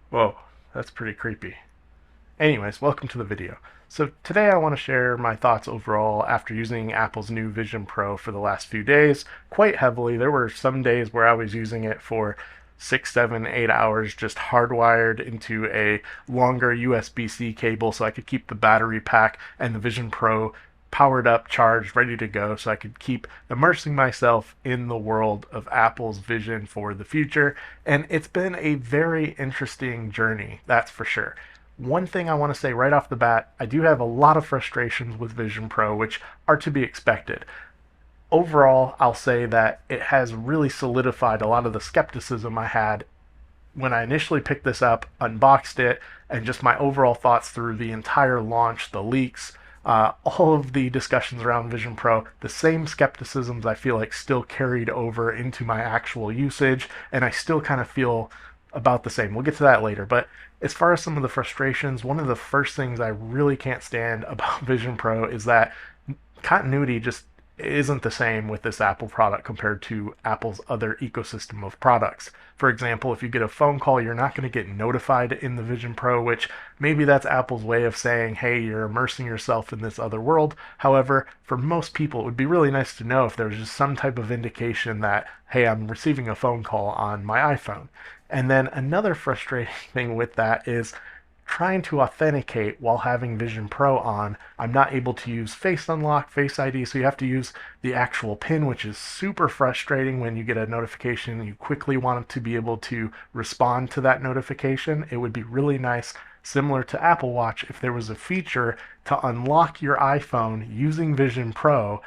Whoa, that's pretty creepy. Anyways, welcome to the video. So today I want to share my thoughts overall after using Apple's new Vision Pro for the last few days quite heavily. There were some days where I was using it for 6, 7, 8 hours just hardwired into a longer USB-C cable so I could keep the battery pack and the Vision Pro powered up, charged, ready to go, so I could keep immersing myself in the world of Apple's vision for the future. And it's been a very interesting journey, that's for sure. One thing I want to say right off the bat, I do have a lot of frustrations with Vision Pro, which are to be expected. Overall, I'll say that it has really solidified a lot of the skepticism I had when I initially picked this up, unboxed it, and just my overall thoughts through the entire launch, the leaks, all of the discussions around Vision Pro, the same skepticisms I feel like still carried over into my actual usage, and I still kind of feel about the same. We'll get to that later. But as far as some of the frustrations, one of the first things I really can't stand about Vision Pro is that continuity just isn't the same with this Apple product compared to Apple's other ecosystem of products. For example, if you get a phone call, you're not going to get notified in the Vision Pro, which maybe that's Apple's way of saying, hey, you're immersing yourself in this other world. However, for most people, it would be really nice to know if there was just some type of indication that, hey, I'm receiving a phone call on my iPhone. And then another frustrating thing with that is trying to authenticate while having Vision Pro on. I'm not able to use Face Unlock, Face ID, so you have to use the actual PIN, which is super frustrating when you get a notification and you quickly want to be able to respond to that notification. It would be really nice, similar to Apple Watch, if there was a feature to unlock your iPhone using Vision Pro.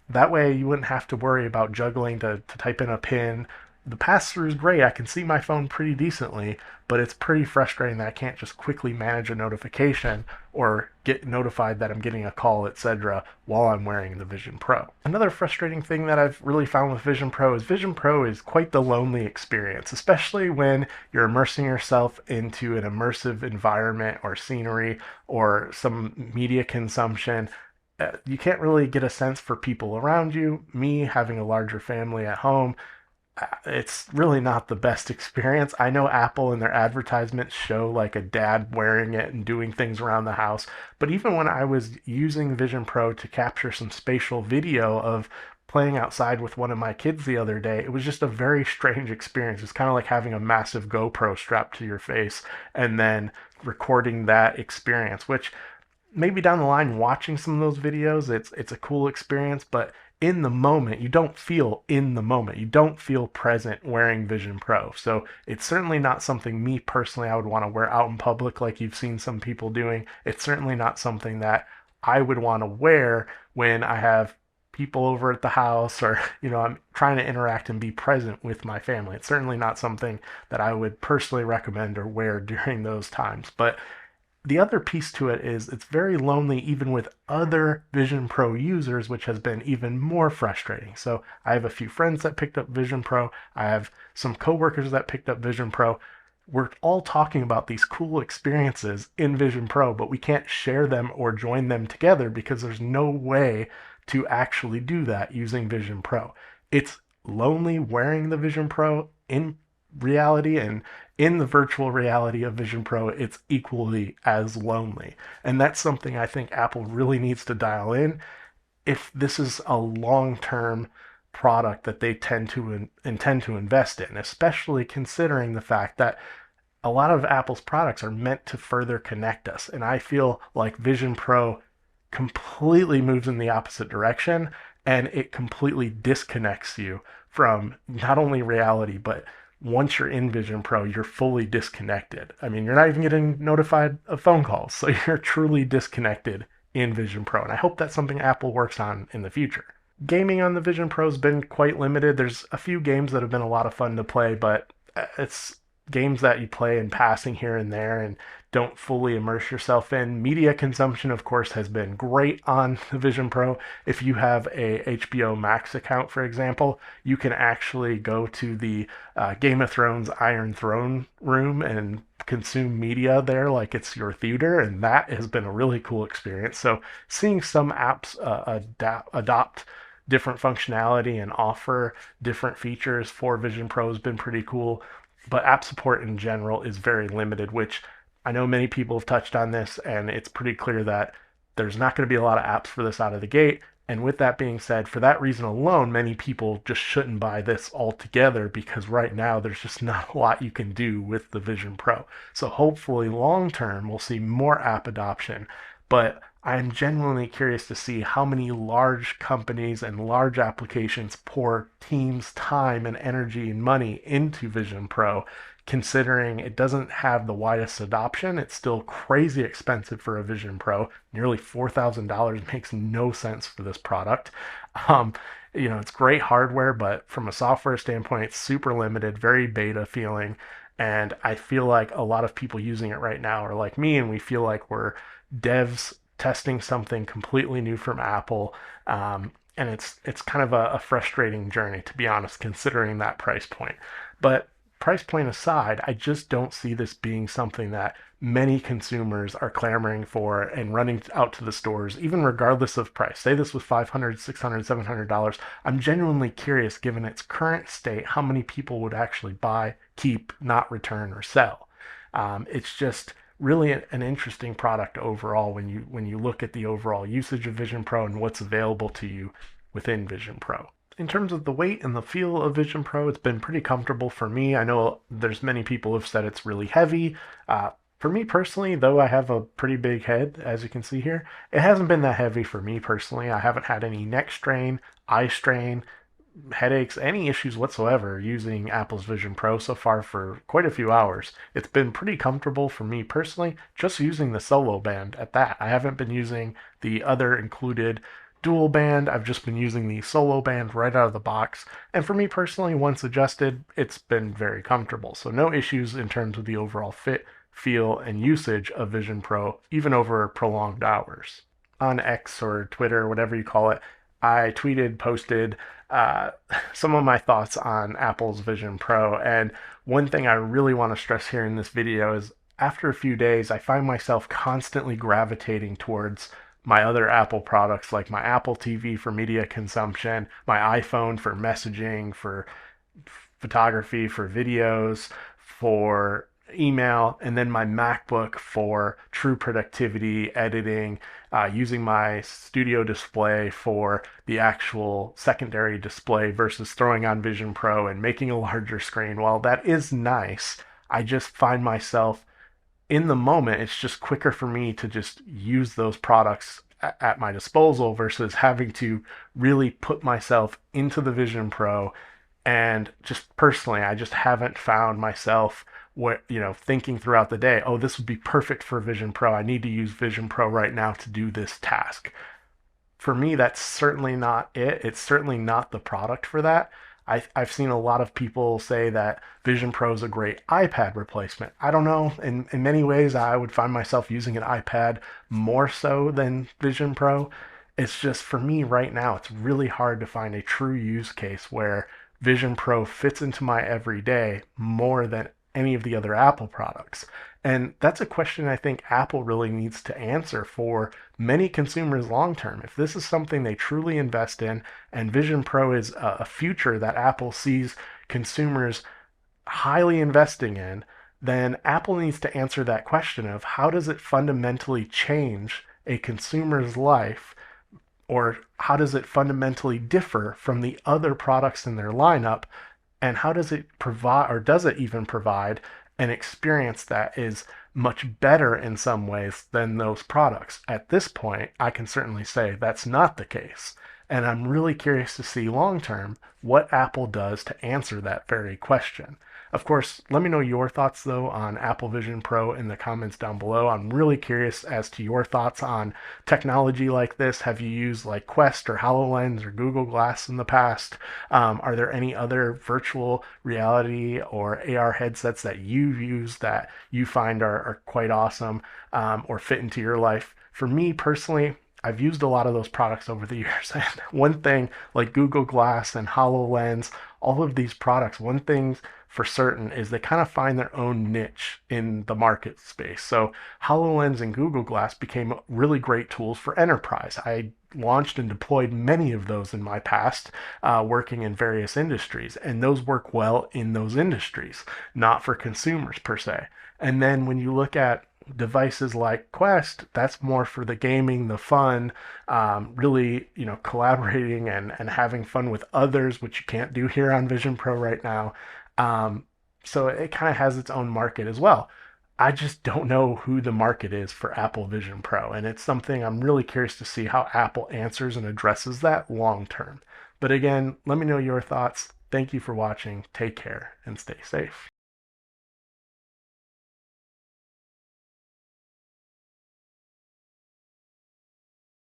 That way you wouldn't have to worry about juggling to type in a PIN. The pass-through is great. I can see my phone pretty decently, but it's pretty frustrating that I can't just quickly manage a notification or get notified that I'm getting a call, etc., while I'm wearing the Vision Pro. Another frustrating thing that I've really found with Vision Pro is quite the lonely experience, especially when you're immersing yourself into an immersive environment or scenery or some media consumption. You can't really get a sense for people around you. Me having a larger family at home, it's really not the best experience. I know Apple and their advertisements show like a dad wearing it and doing things around the house, but even when I was using Vision Pro to capture some spatial video of playing outside with one of my kids the other day, it was just a very strange experience. It's kind of like having a massive GoPro strapped to your face and then recording that experience, which maybe down the line watching some of those videos, it's a cool experience, but in the moment, you don't feel in the moment. You don't feel present wearing Vision Pro. So it's certainly not something me personally I would want to wear out in public like you've seen some people doing. It's certainly not something that I would want to wear when I have people over at the house or I'm trying to interact and be present with my family. It's certainly not something that I would personally recommend or wear during those times. But the other piece to it is it's very lonely even with other Vision Pro users, which has been even more frustrating. So I have a few friends that picked up Vision Pro. I have some coworkers that picked up Vision Pro. We're all talking about these cool experiences in Vision Pro, but we can't share them or join them together because there's no way to actually do that using Vision Pro. It's lonely wearing the Vision Pro in reality, and in the virtual reality of Vision Pro, it's equally as lonely. And that's something I think Apple really needs to dial in if this is a long term product that they intend to invest in, especially considering the fact that a lot of Apple's products are meant to further connect us. And I feel like Vision Pro completely moves in the opposite direction and it completely disconnects you from not only reality, but once you're in Vision Pro, you're fully disconnected. I mean, you're not even getting notified of phone calls, so you're truly disconnected in Vision Pro. And I hope that's something Apple works on in the future. Gaming on the Vision Pro has been quite limited. There's a few games that have been a lot of fun to play, but it's games that you play in passing here and there and don't fully immerse yourself in. Media consumption, of course, has been great on the Vision Pro. If you have a HBO Max account, for example, you can actually go to the Game of Thrones Iron Throne room and consume media there like it's your theater, and that has been a really cool experience. So seeing some apps adopt different functionality and offer different features for Vision Pro has been pretty cool. but app support in general is very limited, which I know many people have touched on this, and it's pretty clear that there's not going to be a lot of apps for this out of the gate. And with that being said, for that reason alone, many people just shouldn't buy this altogether because right now there's just not a lot you can do with the Vision Pro. So hopefully long term we'll see more app adoption, but I'm genuinely curious to see how many large companies and large applications pour teams' time and energy and money into Vision Pro, considering it doesn't have the widest adoption. It's still crazy expensive for a Vision Pro. Nearly $4,000 makes no sense for this product. Um, it's great hardware, but from a software standpoint, it's super limited, very beta feeling. And I feel like a lot of people using it right now are like me, and we feel like we're devs testing something completely new from Apple. And it's kind of a frustrating journey, to be honest, considering that price point. But price point aside, I just don't see this being something that many consumers are clamoring for and running out to the stores, even regardless of price. Say this was $500, $600, $700. I'm genuinely curious, given its current state, how many people would actually buy, keep, not return, or sell. It's just really an interesting product overall when you look at the overall usage of Vision Pro and what's available to you within Vision Pro. In terms of the weight and the feel of Vision Pro, it's been pretty comfortable for me. I know there's many people who've said it's really heavy. For me personally, though I have a pretty big head, as you can see here, it hasn't been that heavy for me personally. I haven't had any neck strain, eye strain, headaches, any issues whatsoever using Apple's Vision Pro so far for quite a few hours. It's been pretty comfortable for me personally, just using the solo band at that. I haven't been using the other included dual band. I've just been using the solo band right out of the box. And for me personally, once adjusted, it's been very comfortable. So no issues in terms of the overall fit, feel, and usage of Vision Pro, even over prolonged hours. On X or Twitter, whatever you call it, I tweeted, posted uh, some of my thoughts on Apple's Vision Pro. And one thing I really want to stress here in this video is after a few days, I find myself constantly gravitating towards my other Apple products, like my Apple TV for media consumption, my iPhone for messaging, for photography, for videos, for email, and then my MacBook for true productivity, editing, using my studio display for the actual secondary display versus throwing on Vision Pro and making a larger screen. While that is nice, I just find myself in the moment, it's just quicker for me to just use those products at my disposal versus having to really put myself into the Vision Pro. And just personally, I just haven't found myself thinking throughout the day, oh, this would be perfect for Vision Pro. I need to use Vision Pro right now to do this task. For me, that's certainly not it. It's certainly not the product for that. I've seen a lot of people say that Vision Pro is a great iPad replacement. I don't know. In many ways, I would find myself using an iPad more so than Vision Pro. It's just for me right now, it's really hard to find a true use case where Vision Pro fits into my everyday more than any of the other Apple products. And that's a question I think Apple really needs to answer for many consumers long term. If this is something they truly invest in, and Vision Pro is a future that Apple sees consumers highly investing in, then Apple needs to answer that question of how does it fundamentally change a consumer's life, or how does it fundamentally differ from the other products in their lineup, and how does it provide, or does it even provide, an experience that is much better in some ways than those products? At this point, I can certainly say that's not the case. And I'm really curious to see long term what Apple does to answer that very question. Of course, let me know your thoughts though on Apple Vision Pro in the comments down below. I'm really curious as to your thoughts on technology like this. Have you used like Quest or HoloLens or Google Glass in the past? Are there any other virtual reality or AR headsets that you've used that you find are quite awesome or fit into your life? For me personally, I've used a lot of those products over the years. And one thing like Google Glass and HoloLens, all of these products, one thing for certain is they kind of find their own niche in the market space. So HoloLens and Google Glass became really great tools for enterprise. I launched and deployed many of those in my past, working in various industries, and those work well in those industries, not for consumers per se. And then when you look at devices like Quest, that's more for the gaming, the fun, really, collaborating and having fun with others, which you can't do here on Vision Pro right now. Um, so it kind of has its own market as well. I just don't know who the market is for Apple Vision Pro, and it's something I'm really curious to see how Apple answers and addresses that long term. But again, let me know your thoughts. Thank you for watching. Take care and stay safe.